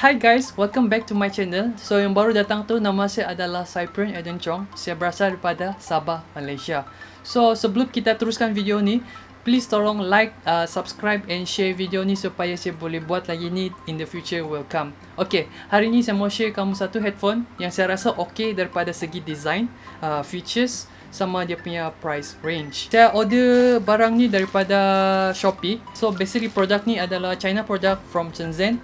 Hi guys, welcome back to my channel. So yang baru datang tu, nama saya adalah Cyprian Eden Chong. Saya berasal daripada Sabah, Malaysia. So sebelum kita teruskan video ni, please tolong like, subscribe and share video ni supaya saya boleh buat lagi ni in the future will come. Okay, hari ni saya mau share kamu satu headphone yang saya rasa okay daripada segi design, features sama dia punya price range. Saya order barang ni daripada Shopee. So basically produk ni adalah China product from Shenzhen.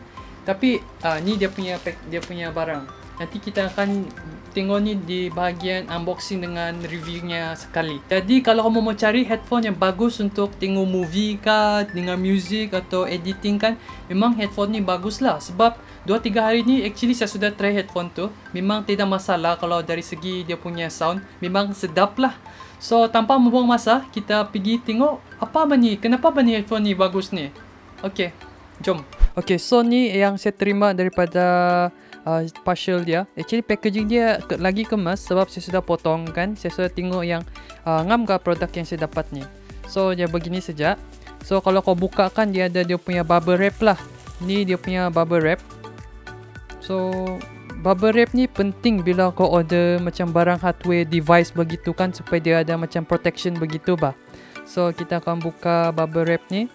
Tapi ni dia punya barang. Nanti kita akan tengok ni di bahagian unboxing dengan reviewnya sekali. Jadi kalau kamu mau cari headphone yang bagus untuk tengok movie kah, dengar music atau editing kan, memang headphone ni bagus lah. Sebab 2-3 hari ni actually saya sudah try headphone tu. Memang tidak masalah kalau dari segi dia punya sound. Memang sedap lah. So tanpa membuang masa, kita pergi tengok apa ni, kenapa ni headphone ni bagus ni. Okay, jom. Okay, so ni yang saya terima daripada partial dia. Actually packaging dia lagi kemas sebab saya sudah potong kan. Saya sudah tengok yang ngam ke produk yang saya dapat ni. So dia begini saja. So kalau kau buka kan dia ada dia punya bubble wrap lah. Ni dia punya bubble wrap. So bubble wrap ni penting bila kau order macam barang hardware device begitu kan, supaya dia ada macam protection begitu bah. So kita akan buka bubble wrap ni.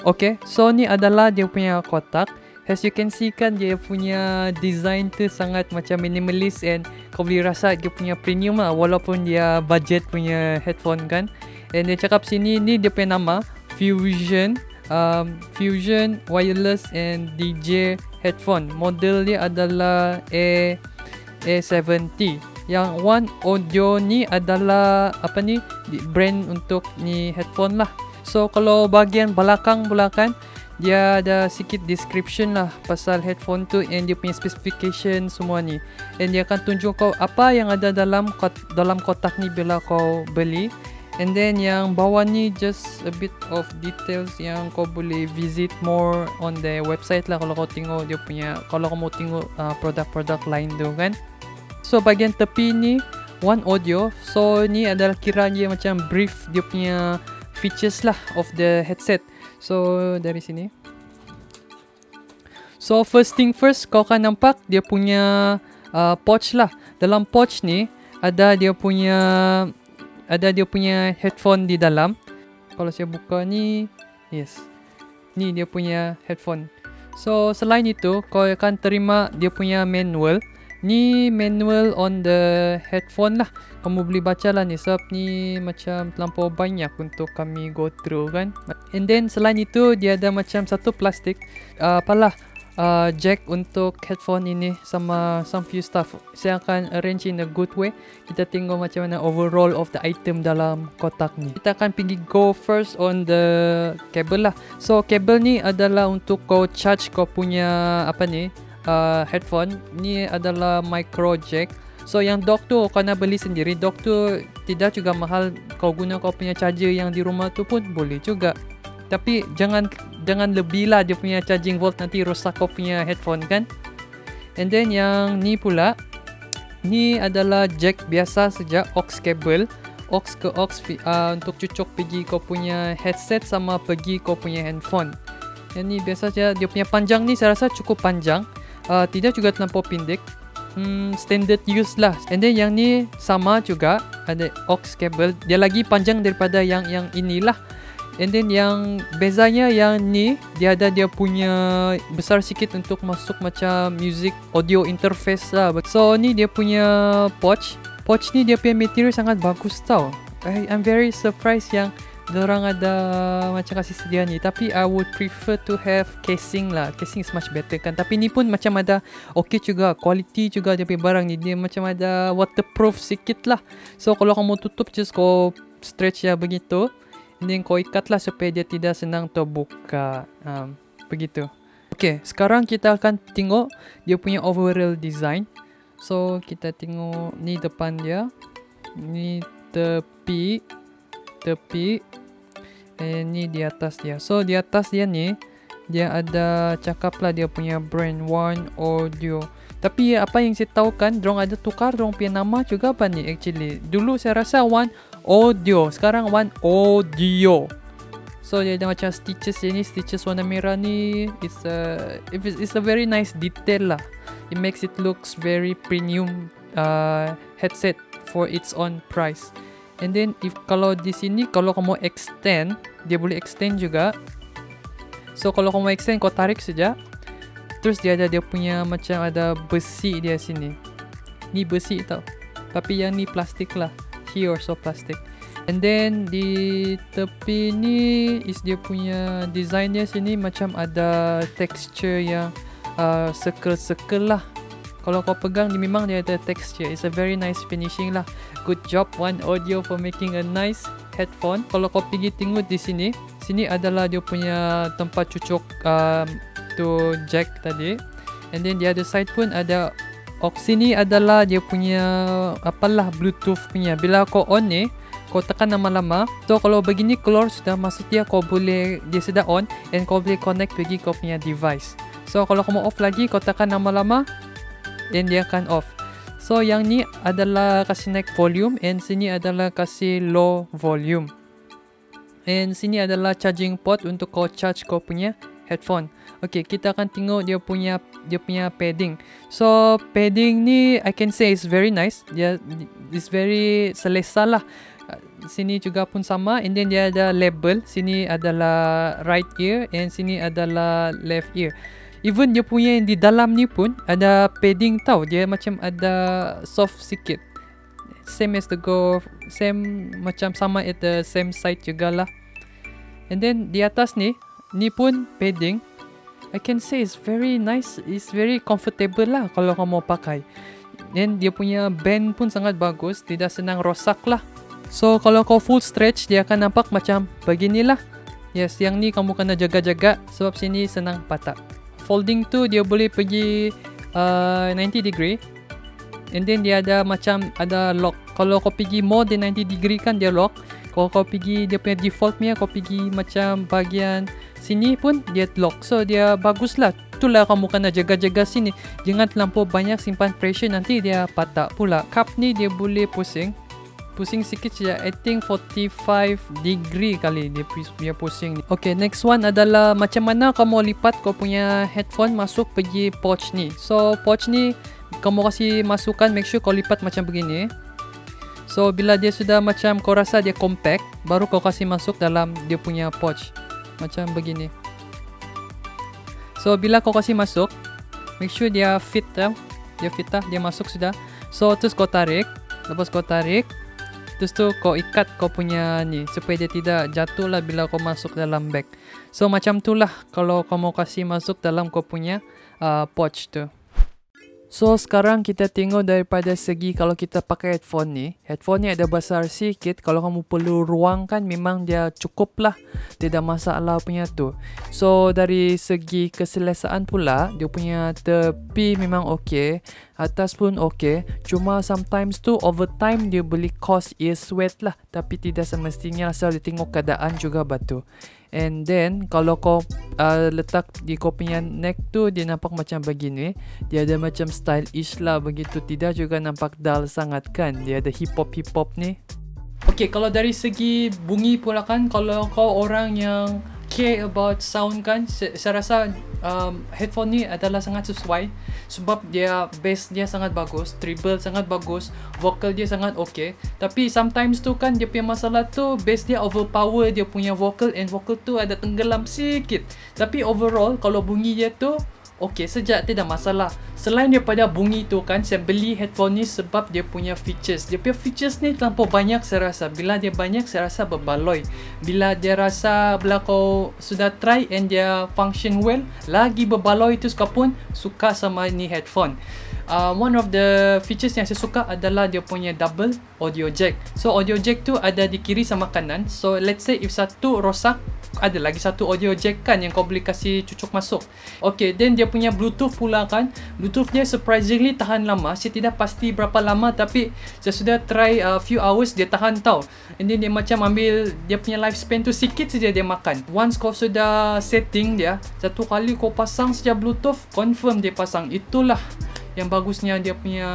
Okay, so ni adalah dia punya kotak. As you can see kan, dia punya design tu sangat macam minimalist and kau boleh rasa dia punya premium lah walaupun dia budget punya headphone kan. And dia cakap sini ni dia punya nama Fusion Wireless and DJ Headphone. Model dia adalah A70. Yang One Audio ni adalah apa ni, brand untuk ni headphone lah. So kalau bahagian belakang dia ada sikit description lah pasal headphone tu and dia punya specification semua ni. And dia akan tunjuk kau apa yang ada dalam kotak ni bila kau beli. And then yang bawah ni just a bit of details yang kau boleh visit more on the website lah kalau kau tengok dia punya, kalau kau mau tengok produk-produk lain tu kan. So bahagian tepi ni One Audio. So ni adalah kiranya macam brief dia punya features lah of the headset. So dari sini. So first thing first, kau akan nampak dia punya pouch lah. Dalam pouch ni ada dia punya headphone di dalam. Kalau saya buka ni, yes, ni dia punya headphone. So selain itu, kau akan terima dia punya manual. Ni manual on the headphone lah. Kamu boleh baca lah ni, sebab ni macam terlampau banyak untuk kami go through kan. And then selain itu, dia ada macam satu plastik jack untuk headphone ini sama some few stuff. Saya akan arrange in a good way. Kita tengok macam mana overall of the item dalam kotak ni. Kita akan pergi go first on the cable lah. So cable ni adalah untuk kau charge kau punya headphone. Ni adalah micro jack. So yang dock tu kau nak beli sendiri. Dock tu tidak juga mahal. Kau guna kau punya charger yang di rumah tu pun boleh juga. Tapi jangan lebih lah dia punya charging volt, nanti rosak kau punya headphone kan. And then yang ni pula, ni adalah jack biasa saja, aux cable. Aux ke aux untuk cucuk pergi kau punya headset sama pergi kau punya handphone. Yang ni biasa saja. Dia punya panjang ni saya rasa cukup panjang. Tidak juga terlampau pendek. Standard use lah. And then yang ni sama juga, ada aux cable. Dia lagi panjang daripada yang inilah. And then yang bezanya yang ni, dia ada dia punya besar sikit untuk masuk macam music audio interface lah. So ni dia punya pouch. Pouch ni dia punya material sangat bagus tau. I'm very surprised yang diorang ada macam kasih sedia ni. Tapi I would prefer to have casing lah. Casing is much better kan. Tapi ni pun macam ada okay juga, quality juga dia punya barang ni. Dia macam ada waterproof sikit lah. So kalau kamu tutup, just kau stretch ya begitu. And then kau ikat lah supaya dia tidak senang terbuka. Begitu. Okay, sekarang kita akan tengok dia punya overall design. So kita tengok ni depan dia. Ni tepi. And ni di atas dia. So di atas dia ni, dia ada cakap lah dia punya brand One Audio. Tapi apa yang saya tahu kan, dorang ada tukar dorang punya nama juga apa ni actually. Dulu saya rasa One Audio, sekarang One Audio. So dia ada macam stitches ni, stitches warna merah ni. It's a very nice detail lah. It makes it looks very premium headset for its own price. And then kalau di sini kalau kamu extend, dia boleh extend juga. So kalau kamu extend, kau tarik saja. Terus dia punya macam ada besi dia sini. Ni besi tau. Tapi yang ni plastik lah. Here also plastic. And then di tepi ni is dia punya design dia sini macam ada texture yang circle-circle lah. Kalau kau pegang dia memang dia ada texture. It's a very nice finishing lah. Good job One Audio for making a nice headphone. Kalau kau pergi tengok di sini, sini adalah dia punya tempat cucuk tu jack tadi. And then di other side pun ada sini adalah dia punya apalah Bluetooth punya. Bila kau on ni, kau tekan lama-lama. So kalau begini keluar sudah masuk dia, dia sudah on and kau boleh connect pergi kau punya device. So kalau kau mau off lagi, kau tekan lama-lama and dia akan off. So yang ni adalah kasih naik volume and sini adalah kasih low volume. And sini adalah charging port untuk kau charge kau punya headphone. Okay, kita akan tengok dia punya padding. So padding ni I can say is very nice. Dia is very selesa lah. Sini juga pun sama. And then dia ada label. Sini adalah right ear and sini adalah left ear. Even dia punya di dalam ni pun ada padding tau. Dia macam ada soft sikit. Same macam sama at the same side jugalah. And then di atas ni pun padding. I can say it's very nice. It's very comfortable lah kalau kamu pakai. Dan dia punya band pun sangat bagus. Tidak senang rosak lah. So kalau kau full stretch, dia akan nampak macam beginilah. Yes, yang ni kamu kena jaga-jaga sebab sini senang patah. Folding tu dia boleh pergi 90 degree. And then dia ada macam ada lock. Kalau kau pergi more than 90 degree kan dia lock. Kalau kau pergi dia punya default punya, kau pergi macam bahagian sini pun dia lock. So dia bagus lah. Itulah kamu kena jaga-jaga sini. Jangan terlampau banyak simpan pressure, nanti dia patah pula. Cup ni dia boleh pusing sikit saja. I think 45 degree kali dia pusing ni. Okay, next one adalah macam mana kamu lipat kau punya headphone masuk pergi pouch ni. So pouch ni kamu kasih masukkan, make sure kau lipat macam begini. So bila dia sudah macam kau rasa dia compact, baru kau kasih masuk dalam dia punya pouch macam begini. So bila kau kasih masuk, make sure dia fit tau. Dia fit lah, dia masuk sudah. So terus kau tarik. Lepas kau tarik, terus tu kau ikat kau punya ni supaya dia tidak jatuh lah bila kau masuk dalam bag. So macam tu lah kalau kau mau kasih masuk dalam kau punya pouch tu. So sekarang kita tengok daripada segi kalau kita pakai headphone ni. Headphone ni ada besar sikit. Kalau kamu perlu ruangkan memang dia cukup lah. Tidak masalah punya tu. So dari segi keselesaan pula, dia punya tepi memang okey. Atas pun okey. Cuma sometimes tu over time dia boleh cause ear sweat lah. Tapi tidak semestinya asal dia tengok keadaan juga batu. And then kalau kau letak di kau punya neck tu, dia nampak macam begini. Dia ada macam stylish lah begitu. Tidak juga nampak dull sangat kan. Dia ada hip hop ni. Okay, kalau dari segi bunyi pula kan, kalau kau orang yang care about sound kan, saya rasa headphone ni adalah sangat sesuai. Sebab dia bass dia sangat bagus, treble sangat bagus, vocal dia sangat okay. Tapi sometimes tu kan dia punya masalah tu, bass dia overpower dia punya vocal, and vocal tu ada tenggelam sikit. Tapi overall kalau bunyi dia tu okey saja, tidak masalah. Selain daripada bunyi tu kan, saya beli headphone ni sebab dia punya features. Dia punya features ni terlampau banyak saya rasa. Bila dia banyak saya rasa berbaloi. Bila dia rasa bila kau sudah try and dia function well, lagi berbaloi tu suka pun suka sama ni headphone. One of the features yang saya suka adalah dia punya double audio jack. So audio jack tu ada di kiri sama kanan. So let's say if satu rosak, ada lagi satu audio jack kan yang kau boleh kasih cucuk masuk. Okay, then dia punya Bluetooth pula kan. Bluetooth dia surprisingly tahan lama. Saya tidak pasti berapa lama, tapi saya sudah try few hours, dia tahan tau. And then dia macam ambil dia punya lifespan tu sikit saja dia makan. Once kau sudah setting dia, satu kali kau pasang saja Bluetooth, confirm dia pasang. Itulah yang bagusnya dia punya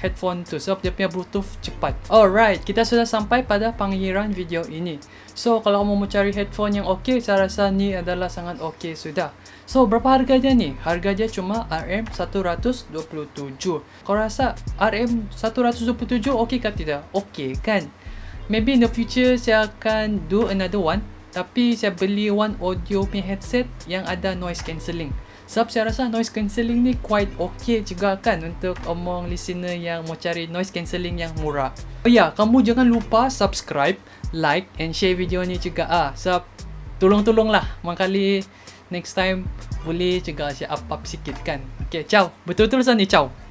headphone tu, sebab dia punya Bluetooth cepat. Alright, kita sudah sampai pada pengakhiran video ini. So kalau kamu mau cari headphone yang okey, saya rasa ni adalah sangat okey sudah. So berapa harganya ni? Harga dia cuma RM127. Kau rasa RM127 okey ke tidak? Okey kan? Maybe in the future saya akan do another one, tapi saya beli one audio punya headset yang ada noise cancelling. Sebab saya rasa noise cancelling ni quite okay juga kan untuk omong listener yang mau cari noise cancelling yang murah. Oh ya, kamu jangan lupa subscribe, like and share video ni juga sebab tolong-tolonglah mangkali next time boleh juga saya up sikit kan. Okay, ciao. Betul-betul ni ciao.